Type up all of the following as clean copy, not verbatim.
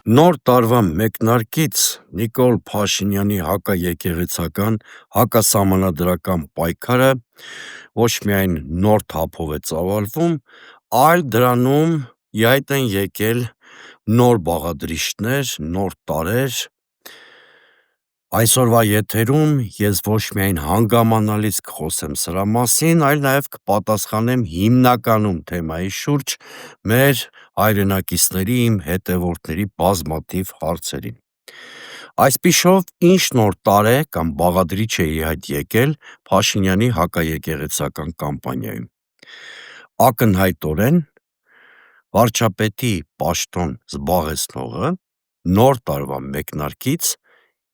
Նոր տարվա մեկնարկից Նիկոլ Փաշինյանի հակաեկեղեցական, հակասահմանադրական պայքարը ոչ միայն նոր թափով է ծավալվում, այլ դրանում ի հայտ են եկել նոր բաղադրիչներ, նոր տարրեր։ Այսօրվա եթերում ես ոչ միայն հանգամանալից կխոսեմ սրա մասին, այլ նաև կպատասխանեմ հիմնականում թեմայի շուրջ մեր հայրենակիցների, իմ հետևորդների բազմաթիվ հարցերին։ Այսպիսով, ինչ նոր տարր է կամ բաղադրիչ է ի հայտ եկել Փաշինյանի հակաեկեղեցական կամպանիայում։ Ակնհայտորեն վարչապետի պաշտոն զբաղեցնողը նոր տարվա մեկնարկից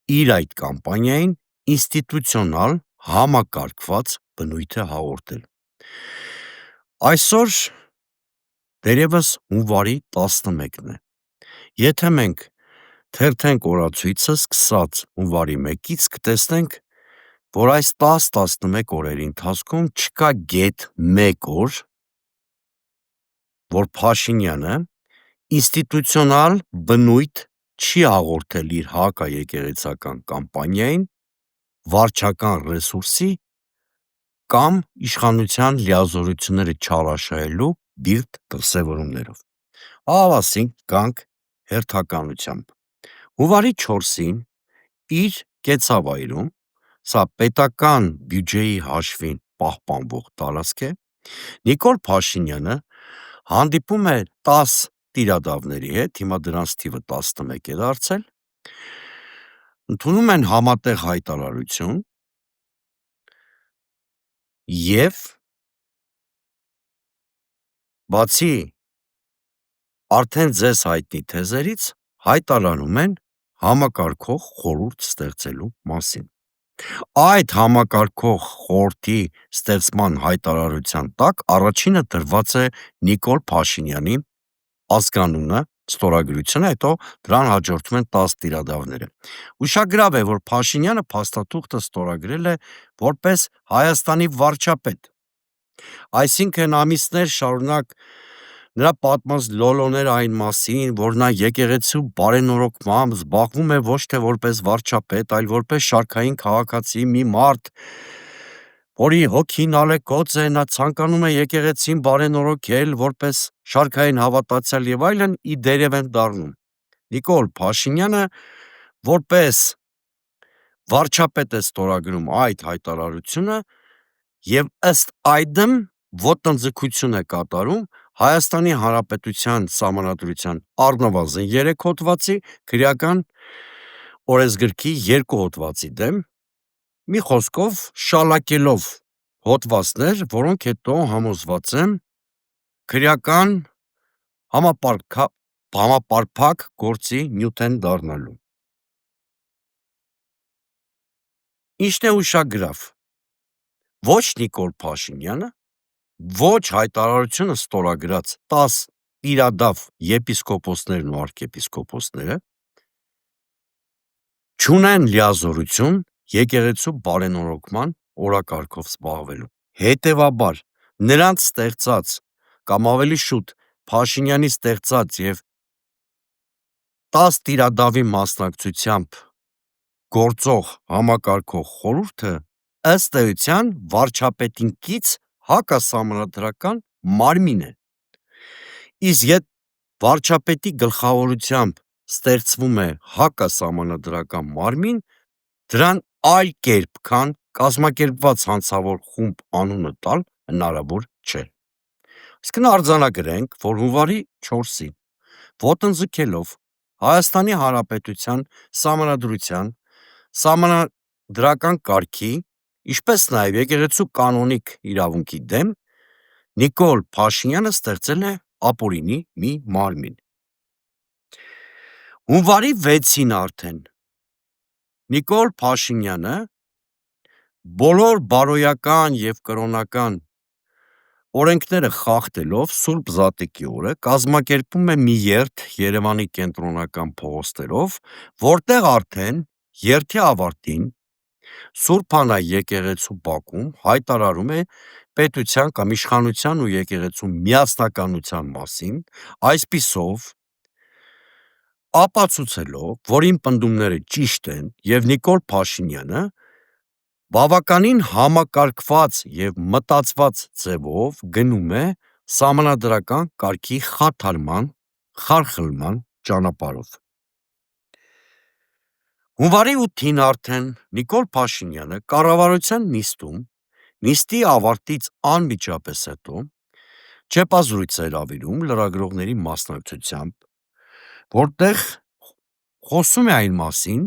իր այդ կամպանիային ինստիտուցիոնալ համակարգված բնույթ է հաղորդել։ Այսօր դերևս հունվարի 11-ն է։ Եթե մենք թերթենք օրացույցը սկսած հունվարի 1-ից, կտեսնենք, որ այս 10-11 օրերի ընթացքում չկա գեթ մեկ օր, որ Փաշինյանը ինստիտուցիոնալ բնույթ չի հաղորդել իր հակաեկեղեցական կամպանիային վարչական ռեսուրսի կամ իշխանության լիազորությունները չարաշահելու բիրտ դրսևորումներով։ Ասենք գանք հերթականությամբ։ Հունվարի 4-ին իր կեցավայրում, սա պետական բյուջեի հաշվին պահպանվող տարածք է, Նիկոլ Փաշինյանը հանդիպում է 10 տիրադավների հետ, հիմա դրանց թիվը 11 է դարձել, ընդունում են համատեղ հայտարարություն և բացի արդեն ձեզ հայտնի թեզերից, հայտարարում են համակարգող խորհուրդ ստեղծելու մասին։ Այդ համակարգող խորհրդի ստեղծման հայտարարության տակ առաջինը դրված է Նիկոլ Փաշինյանի ազգանունը, ստորագրությունը, հետո դրան հաջորդում են 10 տիրադավները։ Ուշագրավ է, որ Փաշինյանը փաստաթուղթը ստորագրել է որպես Հայաստանի վարչապետ, այսինքն ամիսներ շարունակ նրա պատմած լոլոները այն մասին, որ նա եկեղեցու բարենորոգմամբ զբաղվում է ոչ թե որպես վարչապետ, այլ որպես շարքային քաղաքացի, մի մարդ, որի հոգին ալեկոծ է, նա ցանկանում է եկեղեցին բարենորոգել որպես շարքային հավատացյալ եւ այլն, ի դերև են դառնում։ Նիկոլ Փաշինյանը որպես վարչապետ է ստորագրում այդ հայտարարությունը եւ ըստ այդմ ոտնձգություն է կատարում Հայաստանի Հանրապետության Սահմանադրության առնվազն 3 հոդվածի, քրեական օրենսգրքի 2 հոդվածի դեմ, մի խոսքով շալակելով հոդվածներ, որոնք հետո համոզված եմ քրեական համապարփակ գործի նյութ են դառնալու։ Ինչն է ուշագրավ, ոչ Նիկոլ Փաշինյանը, ոչ հայտարարությունը ստորագրած 10 իրադավ եպիսկոպոսներն ու արքեպիսկոպոսները չունեն լիազորություն եկեղեցու բարենորոգման օրակարգով զբաղվելու։ Հետևաբար, նրանց ստեղծած կամ ավելի շուտ Փաշինյանի ստեղծած եւ 10 տիրադավի մասնակցությամբ գործող համակարգող խորհուրդը ըստ էության վարչապետին կից հակասահմանադրական մարմին է։ Իսկ եթե վարչապետի գլխավորությամբ ստեղծվում է հակասահմանադրական մարմին, դրան այլ կերպ, քան կազմակերպված հանցավոր խումբ անունը տալ հնարավոր չէ։ Այսինքն արձանագրենք, որ հունվարի 4-ին ոտնձգելով Հայաստանի Հանրապետության Սահմանադրության, Սահմանադրական կարգի, ինչպես նաև եկեղեցու կանոնիկ իրավունքի դեմ, Նիկոլ Փաշինյանը ստեղծել է ապօրինի մի մարմին։ Հունվարի 6-ին արդեն Նիկոլ Փաշինյանը բոլոր բարոյական և կրոնական օրենքները խախտելով Սուրբ Զատկի օրը կազմակերպում է մի երթ Երևանի կենտրոնական փողոցներով, որտեղ արդեն երթի ավարտին Սուրբ Անա եկեղեցու բակում հայտարարում է պետության կամ իշխանության ու եկեղեցու միասնականության մասին, այսպիսով ապացուցելով, որ իմ պնդումները ճիշտ են և Նիկոլ Փաշինյանը բավականին համակարգված և մտածված ձևով գնում է սահմանադրական կարգի խարխլման ճանապարհով: Հունվարի 8-ին արդեն Նիկոլ Փաշինյանը կառավարության նիստում, նիստի ավարտից անմիջապես հետո, չեպազրույց է հրավիրում լրագրողների մասնակցությամբ, որտեղ խոսում է այն մասին,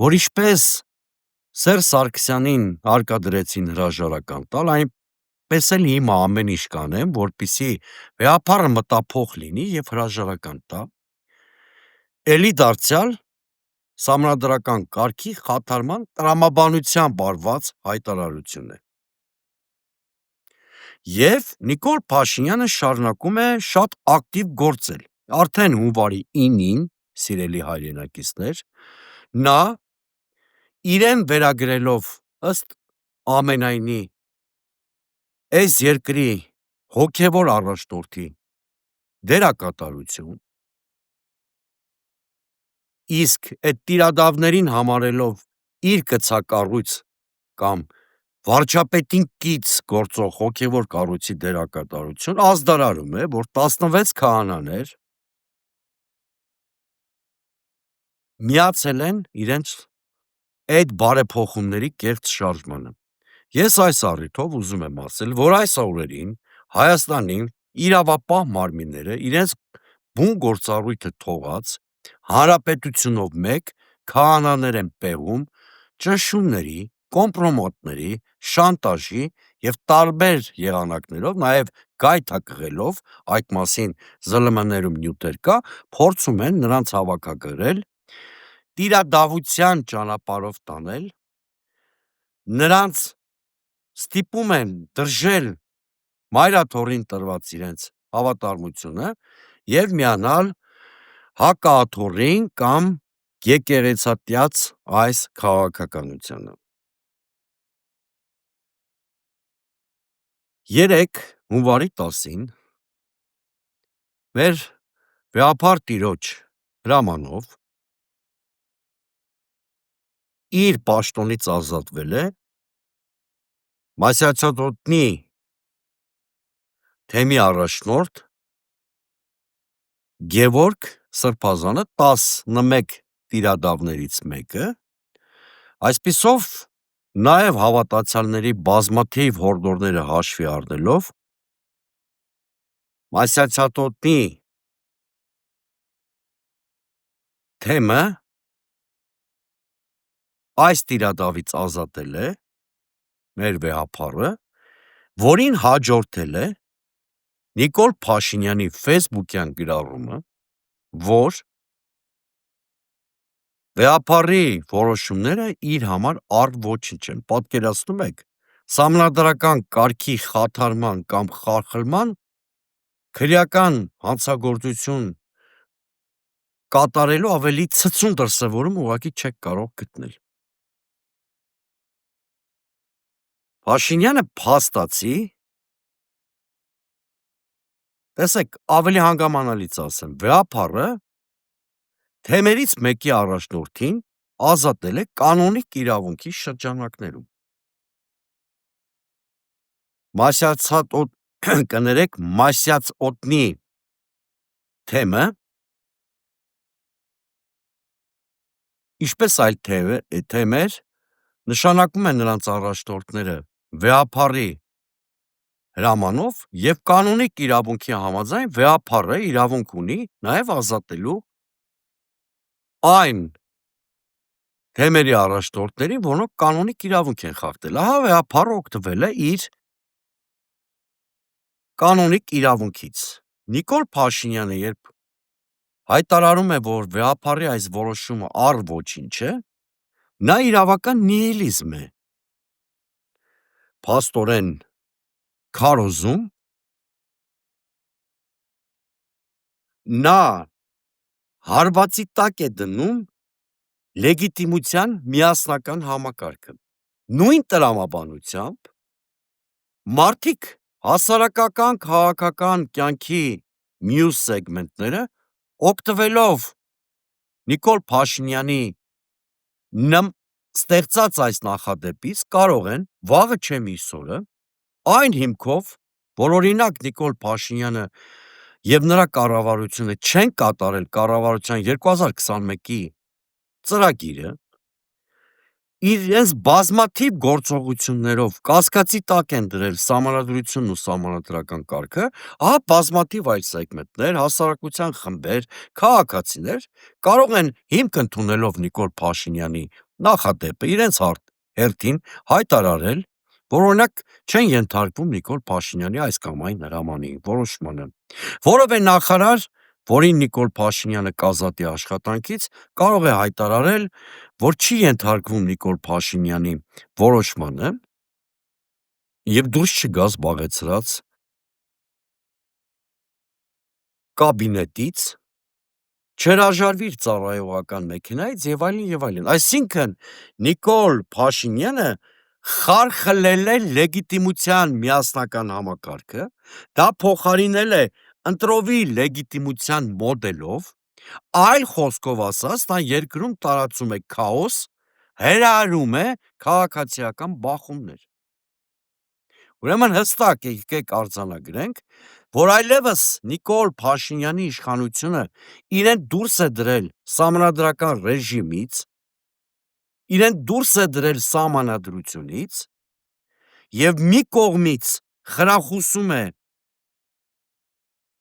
որ ինչպես Սերժ Սարգսյանին հարկադրեցին հրաժարական տալ, այնպես էլ հիմա ամեն ինչ կանեմ, որպեսզի վեհափառը մտափոխ լինի և հրաժարական տա, էլի դարձյալ սահմանադրական կարգի խաթարման տրամաբանությամբ արված հայտարարություն է: Եվ Նիկոլ Փաշինյանը շարունակում է շատ ակտիվ գործել: Արդեն հունվարի 9-ին, սիրելի հայրենակիցներ, նա իրեն վերագրելով ըստ ամենայնի այս երկրի հոգևոր առաջնորդի դերակատարություն, իսկ այդ տիրադավներին համարելով իր կցակառույց կամ վարչապետին կից գործող հոգևոր կառույցի դերակատարություն, ազդարարում է, որ 16 քահանաներ միացել են իրենց այդ բարեփոխումների կեղծ շարժմանը: Ես այս առիթով ուզում եմ ասել, որ այս օրերին Հայաստանի իրավապահ մարմինները իրենց բուն գործառույթը թողած, հանրապետությունով մեկ քահանաներ են պեղում ճնշումների, կոմպրոմատների, շանտաժի և տարբեր եղանակներով, նաև գայթակղելով, այդ մասին ԶԼՄ-ներում նյութեր կա, փորձում են նրանց հավաքագրել, տիրադավության ճանապարհով տանել, նրանց ստիպում են դրժել մայրաթոռին տրված իրենց հավատարմությունը և միանալ հակաթոռին կամ եկեղեցատյաց այս քաղաքականությանը: Երեկ հունվարի 10-ին մեր վեհափառ տիրոջ հրամանով իր պաշտոնից ազատվել է Մասյացածոտնի թեմի առաջնորդ Գևորգ Սրբազանը, 11 տիրադավներից մեկը, այսպիսով նաև հավատացյալների բազմաթիվ հորդորները հաշվի առնելով, Մասյացածոտնի թեմը այս տիրադավից ազատել է մեր վեհափառը, որին հաջորդել է Նիկոլ Փաշինյանի ֆեյսբուքյան գրառումը, որ վեհափառի որոշումները իր համար առ-ոչինչ են: Պատկերացնում եք, սահմանադրական կարգի խաթարման կամ խարխլման քրեական հանցագործություն կատարելու ավելի ցցուն դրսևորում ուղղակի չեք կարող գտնել: Փաշինյանը փաստացի, տեսեք, ավելի հանգամանալից ասեմ, վեհափառը թեմերից մեկի առաջնորդին ազատել է կանոնիկ իրավունքի շրջանակներում: Մասյացօտնի թեմը, ինչպես այլ թեմեր, նշանակում են նրանց առաջնորդները վեհափառի հրամանով և կանոնիկ իրավունքի համաձայն վեհափառը իրավունք ունի նաև ազատելու այն թեմերի առաջնորդներին, որոնք կանոնիկ իրավունք են խախտել: Ահա վեհափառը օգտվել է իր կանոնիկ իրավունքից: Նիկոլ Փաշինյանը երբ հայտարարում է, որ վեհափառի այս որոշումը առ-ոչինչ է, նա իրավական նիհիլիզմ է փաստորեն քարոզում, նա հարվածի տակ է դնում լեգիտիմության միասնական համակարգը: Նույն տրամաբանությամբ մարդիկ հասարակական քաղաքական կյանքի մյուս սեգմենտները, օգտվելով Նիկոլ Փաշինյանի ստեղծած այս նախադեպից կարող են վաղը չէ միսօրը այն հիմքով, որ օրինակ Նիկոլ Փաշինյանը եւ նրա կառավարությունը չեն կատարել կառավարության 2021-ի ծրագիրը, իրենց բազմաթիվ գործողություններով կասկածի տակ են դրել սահմանադրությունն ու սահմանադրական կարգը, ահա բազմաթիվ այլ սեգմենտներ, հասարակության խմբեր, քաղաքացիներ կարող են հիմք ընդունելով Նիկոլ Փաշինյանի նախադեպը իրենց հերթին հայտարարել, որ օրինակ չեն ենթարկվում Նիկոլ Փաշինյանի այս կամ այն հրամանի որոշմանը, որևէ նախարար, որին Նիկոլ Փաշինյանը կազատի աշխատանքից, կարող է հայտարարել, որ չի ենթարկվում Նիկոլ Փաշինյանի որոշմանը եւ դուրս չգա զբաղեցրած կաբինետից, չհրաժարվի իր ծառայողական մեքենայից եւ այլն եւ այլն։ Այսինքն Նիկոլ Փաշինյանը խարխլել է լեգիտիմության միասնական համակարգը, դա փոխարինել է ընտրովի լեգիտիմության մոդելով, այլ խոսքով ասած, նա երկրում տարածում է քաոս, հրահրում է քաղաքացիական բախումներ։ Ուրեմն հստակ եկեք արձանագրենք, որ այլևս Նիկոլ Փաշինյանի իշխանությունը իրեն դուրս է դրել սահմանադրական ռեժիմից, իրեն դուրս է դրել սահմանադրությունից եւ մի կողմից խրախուսում է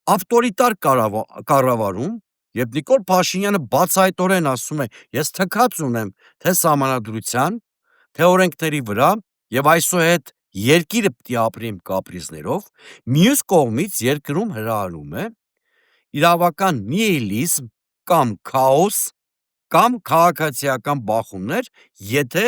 ավտորիտար կառավարում, եւ Նիկոլ Փաշինյանը բացահայտորեն ասում է. ես թքած ունեմ թե սահմանադրության, թե օրենքների վրա եւ այսուհետ երկիրը պիտի ապրի իմ կապրիզներով, մյուս կողմից երկրում հրահրում է իրավական նիհիլիզմ կամ քաոս կամ քաղաքացիական բախումներ, եթե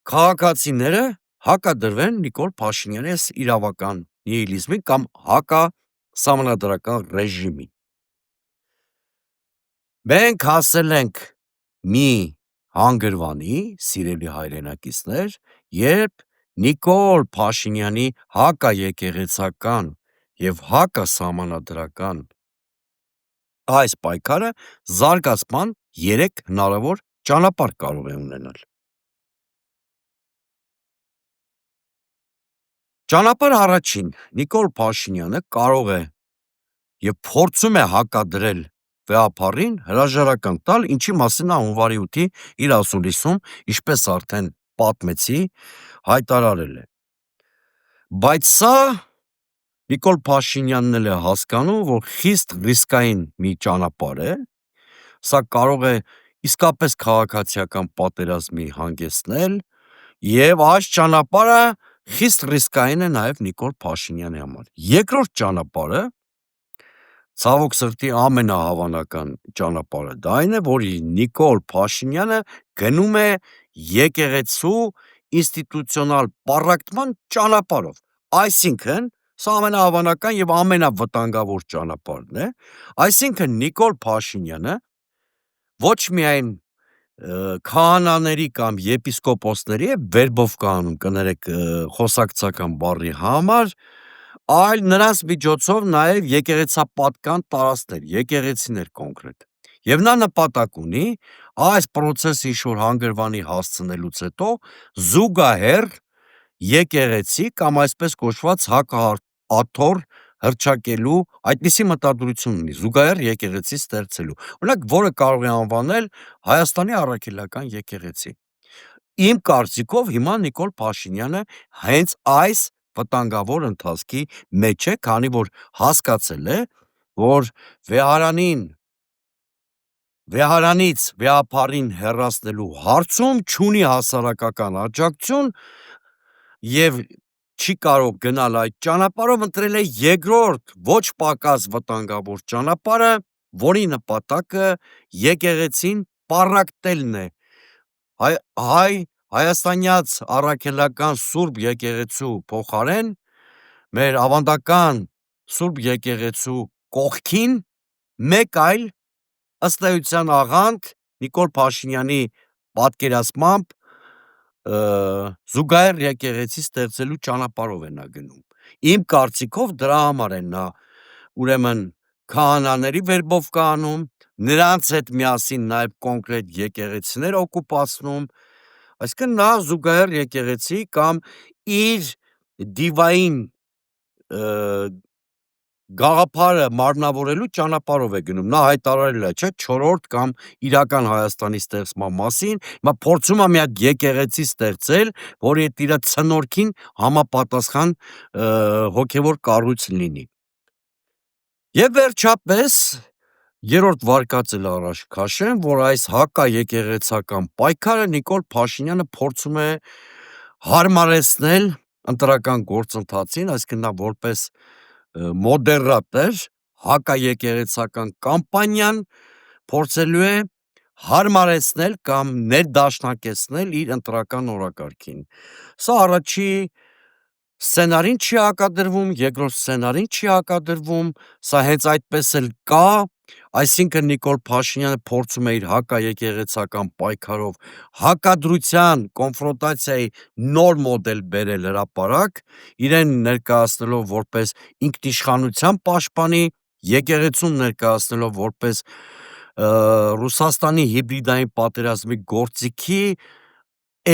քաղաքացիները հակադրվեն Նիկոլ Փաշինյանի այս իրավական նիհիլիզմին կամ հակասահմանադրական ռեժիմին։ Մենք հասել ենք մի հանգրվանի, սիրելի հայրենակիցներ, երբ Նիկոլ Փաշինյանի հակաեկեղեցական եւ հակասահմանադրական այս պայքարը զարգացման 3 հնարավոր ճանապարհ կարող է ունենալ։ Ճանապարհ առաջին, Նիկոլ Փաշինյանը կարող է եւ փորձում է հակադրել վեհապառին հրաժարական տալ, ինչի մասին նա հունվարի 8-ի իր ասուլիսում, ինչպես արդեն պատմեցի, հայտարարել է։ Բայց սա Նիկոլ Փաշինյանն էլ է հասկանում, որ խիստ ռիսկային մի ճանապարհ է, սա կարող է իսկապես քաղաքացիական պատերազմի հանգեցնել եւ այս ճանապարհը խիստ ռիսկային է նաեւ Նիկոլ Փաշինյանի համար։ Երկրորդ ճանապարհը ցավոք սրտի ամենահավանական ճանապարհը դա այն է, որ Նիկոլ Փաշինյանը գնում է եկեղեցու ինստիտուցիոնալ պառակտման ճանապարհով, այսինքն սա ամենահավանական եւ ամենավտանգավոր ճանապարհն է, այսինքն Նիկոլ Փաշինյանը ոչ միայն քահանաների կամ եպիսկոպոսների է վերբով կանում, կներեք խոսակցական բառի համար, այլ նրանց միջոցով նաև եկեղեցապատկան տարածքներ, եկեղեցիներ կոնկրետ։ Եվ նա նպատակ ունի այս պրոցեսը ինչ-որ հանգրվանի հասցնելուց հետո զուգահեռ եկեղեցի կամ այսպես կոչված հակաթոռ հռչակելու այդպիսի մտադրություն ունի, զուգահեռ եկեղեցի ստեղծելու, օրինակ, որը կարող է անվանել Հայաստանի առաքելական եկեղեցի։ Իմ կարծիքով հիմա Նիկոլ Փաշինյանը հենց այս վտանգավոր ընթացքի մեջ է, քանի որ հասկացել է, որ վեհարանից վեհապառին հեռացնելու հարցում չունի հասարակական աջակցություն եւ չի կարող գնալ այդ ճանապարհով, ընտրել է երկրորդ ոչ պակաս վտանգավոր ճանապարհը, որի նպատակը եկեղեցին պառակտելն է։ Հայաստանյաց առաքելական Սուրբ եկեղեցու փոխարեն մեր ավանդական Սուրբ եկեղեցու կողքին մեկ այլ ըստ էության աղանդ Նիկոլ Փաշինյանի պատկերացմամբ զուգահեռ եկեղեցի ստեղծելու ճանապարհով է նա գնում։ Իմ կարծիքով դրա համար է նա ուրեմն քահանաների վերբով կանում, նրանց հետ միասին նաև կոնկրետ եկեղեցիներ օկուպացնում, այսինքն նա զուգահեռ եկեղեցի կամ իր դիվային գաղափարը մարմնավորելու ճանապարհով է գնում, նա հայտարարել է, չէ, 4-րդ կամ իրական Հայաստանի ստեղծման մասին, հիմա փորձում է մի հատ եկեղեցի ստեղծել, որի հետ իր ցնորքին համապատասխան հոգևոր կառույց լինի։ Եվ վերջապես երրորդ վարկածը առաջ քաշեմ, որ այս հակաեկեղեցական պայքարը Նիկոլ Փաշինյանը փորձում է հարմարեցնել ընտրական գործընթացին, այսինքն նա որպես մոդերատոր հակաեկեղեցական կամպանիան փորձելու է հարմարեցնել կամ ներդաշնակեցնել իր ընտրական օրակարգին։ Սա առաջի սցենարին չի հակադրվում, երկրորդ սցենարին չի հակադրվում, սա հենց այդպես էլ կա, այսինքն Նիկոլ Փաշինյանը փորձում է իր հակաեկեղեցական պայքարով հակադրության, կոնֆրոնտացիայի նոր մոդել բերել հրապարակ, իրեն ներկայացնելով որպես ինքնիշխանության պաշտպանի, եկեղեցուն ներկայացնելով որպես Ռուսաստանի հիբրիդային պատերազմի գործիքի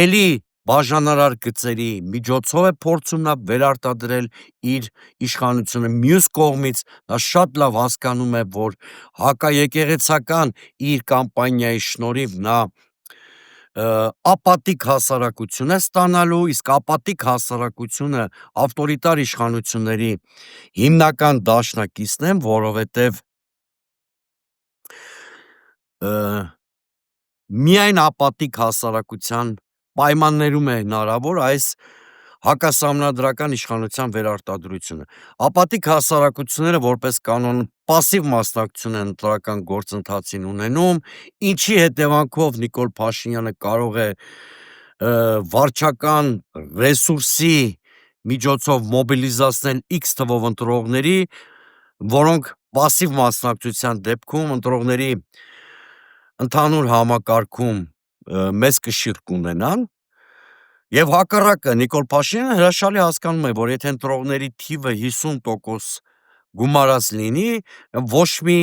էլի բաժանարար գծերի միջոցով է փորձում նա վերարտադրել իր իշխանությունը, մյուս կողմից նա շատ լավ հասկանում է, որ հակաեկեղեցական իր կամպանիայի շնորհիվ նա ապատիկ հասարակություն է ստանալու, իսկ ապատիկ հասարակությունը ավտորիտար իշխանությունների հիմնական դաշնակիցն են, որովհետև միայն ապատիկ հասարակության պայմաններում է հնարավոր այս հակասահմանադրական իշխանության վերարտադրությունը։ Ապատիկ հասարակությունները որպես կանոն պասիվ մասնակցություն են ընտրական գործընթացին ունենում, ինչի հետևանքով Նիկոլ Փաշինյանը կարող է վարչական ռեսուրսի միջոցով մոբիլիզացնել X թվով ընտրողների, որոնք պասիվ մասնակցության դեպքում ընտրողների ընդհանուր համակարգում մեծ կշիռ կունենան, եւ հակառակը Նիկոլ Փաշինյանը հրաշալի հասկանում է, որ եթե ընտրողների թիվը 50% գումարած լինի, ոչ մի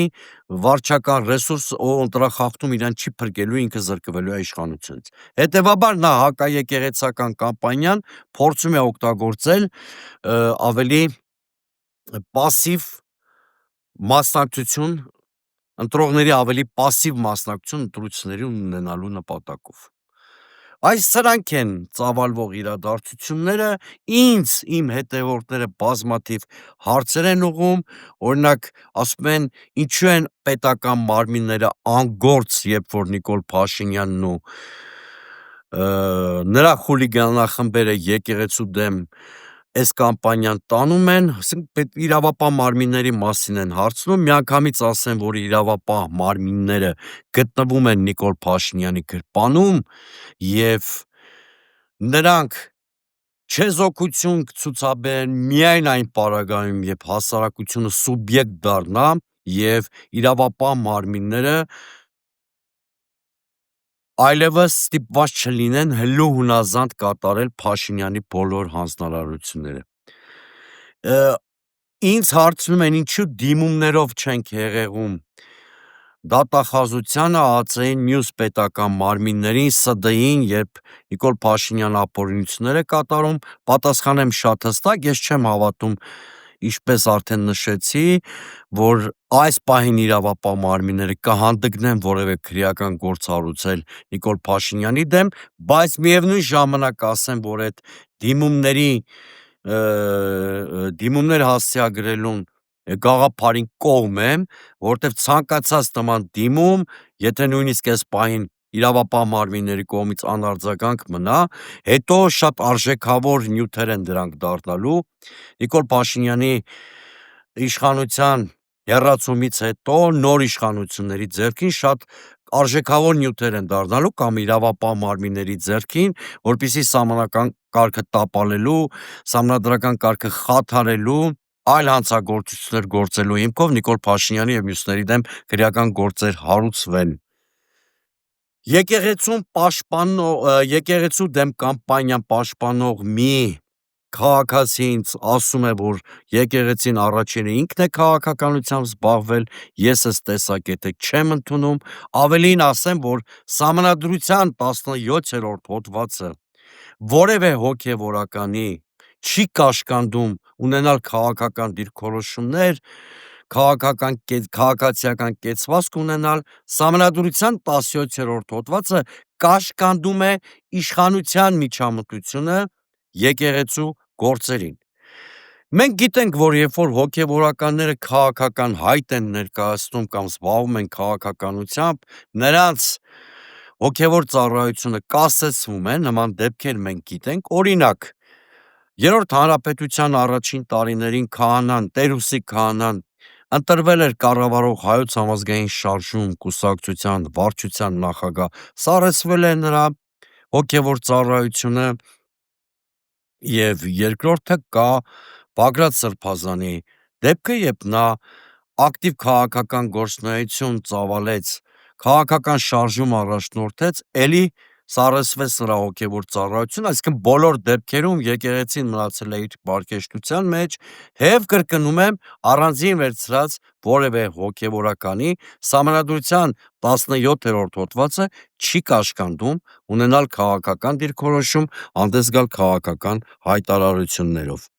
վարչական ռեսուրս ընտրախախտում իրան չի փրկելու, ինքը զրկվելու է իշխանությունից։ Հետևաբար նա հակաեկեղեցական կամպանիան փորձում է օգտագործել ավելի պասիվ մասնակցություն, ընտրողների ավելի պասիվ մասնակցություն ընտրությունների ունենալու նպատակով։ Սրանք են ծավալվող իրադարձությունները, ինձ իմ հետևորդները բազմաթիվ հարցեր են ուղղում, օրինակ ասում են ինչու են պետական մարմինները անգործ, երբ որ Նիկոլ Փաշինյանն ու նրա խուլիգանախմբերը եկեղեցու դեմ այս կամպանիան տանում են, իրավապահ մարմինների մասին են հարցնում, միանգամից ասեմ, որ իրավապահ մարմինները գտնվում են Նիկոլ Փաշինյանի գրպանում եւ նրանք չեզոքություն կցուցաբերեն միայն այն պարագայում, երբ հասարակությունը սուբյեկտ դառնա եւ իրավապահ մարմինները այլևս ստիպված չլինեն հլու հունազանդ կատարել Փաշինյանի բոլոր հանձնարարությունները։ Ինձ հարցնում են ինչու դիմումներով չենք հեղեղում դատախազությանը, ԱԱԾ-ին, մյուս պետական մարմիններին, ՍԴ-ին, երբ Նիկոլ Փաշինյանը ապօրինություններ է կատարում, պատասխանեմ շատ հստակ, ես չեմ հավատում, ինչպես արդեն նշեցի, որ այս պահին իրավապահ մարմինները կհանդգնեն որևէ քրեական գործ հարուցել Նիկոլ Փաշինյանի դեմ, բայց միևնույն ժամանակ ասեմ, որ այդ դիմումներ հասցեագրելուն գաղափարին կողմ եմ, որովհետև ցանկացած նման դիմում, եթե նույնիսկ այս պահին իրավապահ մարմինների կողմից անարձագանք մնա, հետո շատ արժեքավոր նյութեր են դրանք դառնալու, Նիկոլ Փաշինյանի իշխանության հեռացումից հետո նոր իշխանությունների ձեռքին շատ արժեքավոր նյութեր են դառնալու կամ իրավապահ մարմինների ձեռքին, որպեսզի սահմանական կարգը տապալելու, սահմանադրական կարգը խաթարելու, այլ հանցագործություններ գործելու հիմքով Նիկոլ Փաշինյանի եւ մյուսների դեմ քրեական գործեր հարուցվեն։ Եկեղեցու դեմ կամպանիան պաշտպանող մի քաղաքացի ինձ ասում է, որ եկեղեցին առաջինը ինքն է քաղաքականությամբ զբաղվել, ես այս տեսակետը չեմ ընդունում, ավելին ասեմ, որ Սահմանադրության 17-րդ հոդվածը որևէ հոգևորականի չի կաշկանդում ունենալ քաղաքական դիրքորոշումներ, քաղաքացիական կեցվածք ունենալ, Սահմանադրության 17-րդ հոդվածը կաշկանդում է իշխանության միջամտությունը եկեղեցու գործերին։ Մենք գիտենք, որ երբ որ հոգևորականները քաղաքական հայտ են ներկայացնում կամ զբաղվում են քաղաքականությամբ, նրանց հոգևոր ծառայությունը կասեցվում է, նման դեպքեր մենք գիտենք, օրինակ, Երրորդ հանրապետության առաջին տարիներին քահանան, Տեր-Հուսիկ քահանան ընտրվել էր կառավարող Հայոց համազգային շարժում կուսակցության վարչության նախագահ, սառեցվել է նրա հոգևոր ծառայությունը, եւ երկրորդը կա Բագրատ Սրբազանի դեպքը, երբ նա ակտիվ քաղաքական գործունեություն ծավալեց, քաղաքական շարժում առաջնորդեց, էլի սառեցվեց նրա հոգևոր ծառայությունը, այսինքն բոլոր դեպքերում եկեղեցին մնացել է իր պարկեշտության մեջ, եւ կրկնում եմ, առանձին վերցրած որևէ հոգևորականի Սահմանադրության 17-րդ հոդվածը չի կաշկանդում ունենալ քաղաքական դիրքորոշում, հանդես գալ քաղաքական հայտարարություններով։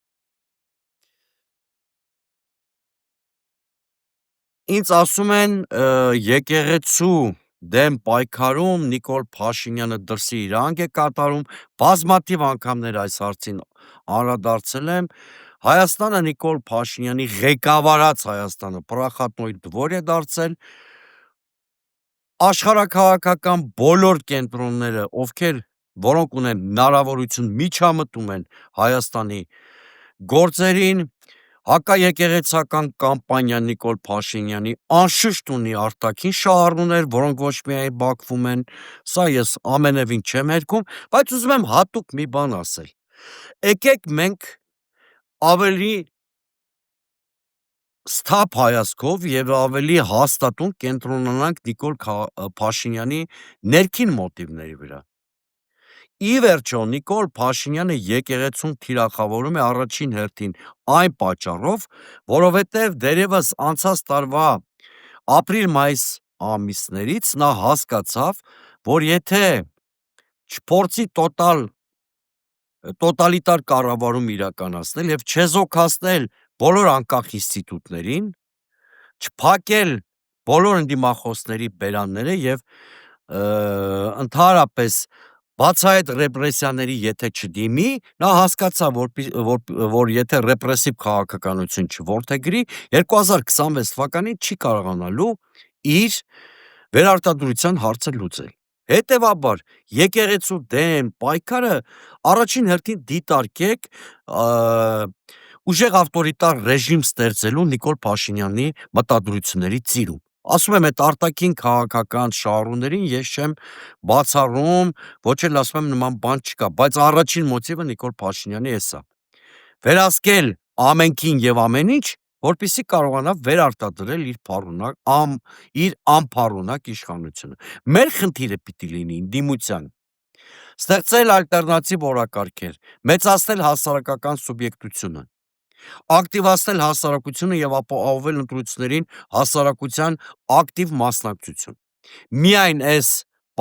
Ինձ ասում են եկեղեցու դեմ պայքարում Նիկոլ Փաշինյանը դրսի իրանք է կատարում, բազմաթիվ անգամներ այս հարցին անդրադարձել եմ, Հայաստանը Նիկոլ Փաշինյանի ղեկավարած Հայաստանը պրախատնոյ դվոր է դարձել, աշխարհաքաղաքական բոլոր կենտրոնները, որոնք ունեն հնարավորություն միջամտում են Հայաստանի գործերին, հակաեկեղեցական կամպանիան Նիկոլ Փաշինյանի անշուշտ ունի արտաքին շահառուներ, որոնք ոչ միայն Բաքվում են, սա ես ամենևին չեմ հերքում, բայց ուզում եմ հատուկ մի բան ասել։ Եկեք մենք ավելի սթափ հայացքով եւ ավելի հաստատուն կենտրոնանանք Նիկոլ Փաշինյանի ներքին մոտիվների վրա։ Ի վերջո Նիկոլ Փաշինյանը եկեղեցուն թիրախավորում է առաջին հերթին այն պատճառով, որովհետև դերևս անցած տարվա ապրիլ-մայիս ամիսներից նա հասկացավ, որ եթե չփորձի տոտալիտար կառավարում իրականացնել եւ չեզոքացնել բոլոր անկախ ինստիտուտներին, չփակել բոլոր ընդդիմախոսների բերանները եւ ընդհանրապես բացահայտ ռեպրեսիաների եթե չդիմի, նա հասկացավ, որ եթե ռեպրեսիվ քաղաքականություն չորդեգրի, 2026 թվականին չի կարողանալու իր վերարտադրության հարցը լուծել։ Հետևաբար, եկեղեցու դեմ պայքարը առաջին հերթին դիտարկեք ուժեղ ավտորիտար ռեժիմ ստեղծելու Նիկոլ Փաշինյանի մտադրությունների ծիրում։ Ասում եմ, այդ արտաքին քաղաքական շահառուներին ես չեմ բացառում, ոչ էլ ասում եմ նման բան չկա, բայց առաջին մոտիվը Նիկոլ Փաշինյանի էս է։ Վերահսկել ամենքին եւ ամեն ինչ, որպեսզի կարողանա վերարտադրել իր անփառունակ իշխանությունը։ Մեր խնդիրը պիտի լինի ընդդիմության, ստեղծել ալտերնատիվ օրակարգեր, մեծացնել հասարակական սուբյեկտությունը, ակտիվացնել հասարակությունը եւ ապահովել ընտրություններին հասարակության ակտիվ մասնակցություն։ Միայն այս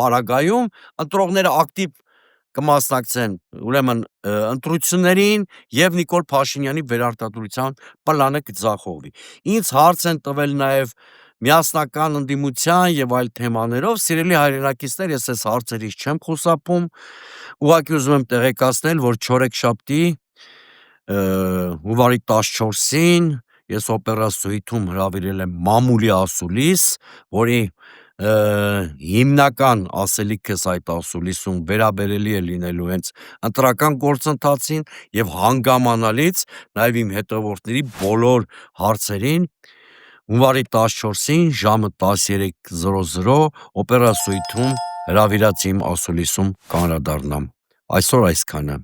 պարագայում ընտրողները ակտիվ կմասնակցեն, ուրեմն ընտրություններին եւ Նիկոլ Փաշինյանի վերարտադրության պլանը կձախողվի։ Ինձ հարց են տվել նաեւ միասնական ընդդիմության եւ այլ թեմաներով, սիրելի հայրենակիցներ, ես այս հարցերից չեմ խուսափում, ուղղակի ուզում եմ տեղեկացնել, որ չորեքշաբթի հունվարի 14-ին ես օպերա սուիտում հրավիրել եմ մամուլի ասուլիս, որի հիմնական ասելիքս այդ ասուլիսում վերաբերելի է լինելու հենց ընտրական գործընթացին եւ հանգամանալից նաեւ իմ հետևորդների բոլոր հարցերին հունվարի 14-ին ժամը 13:00 օպերա սուիթում հրավիրած իմ ասուլիսում կանրադառնամ։ Այսօր այսքանը։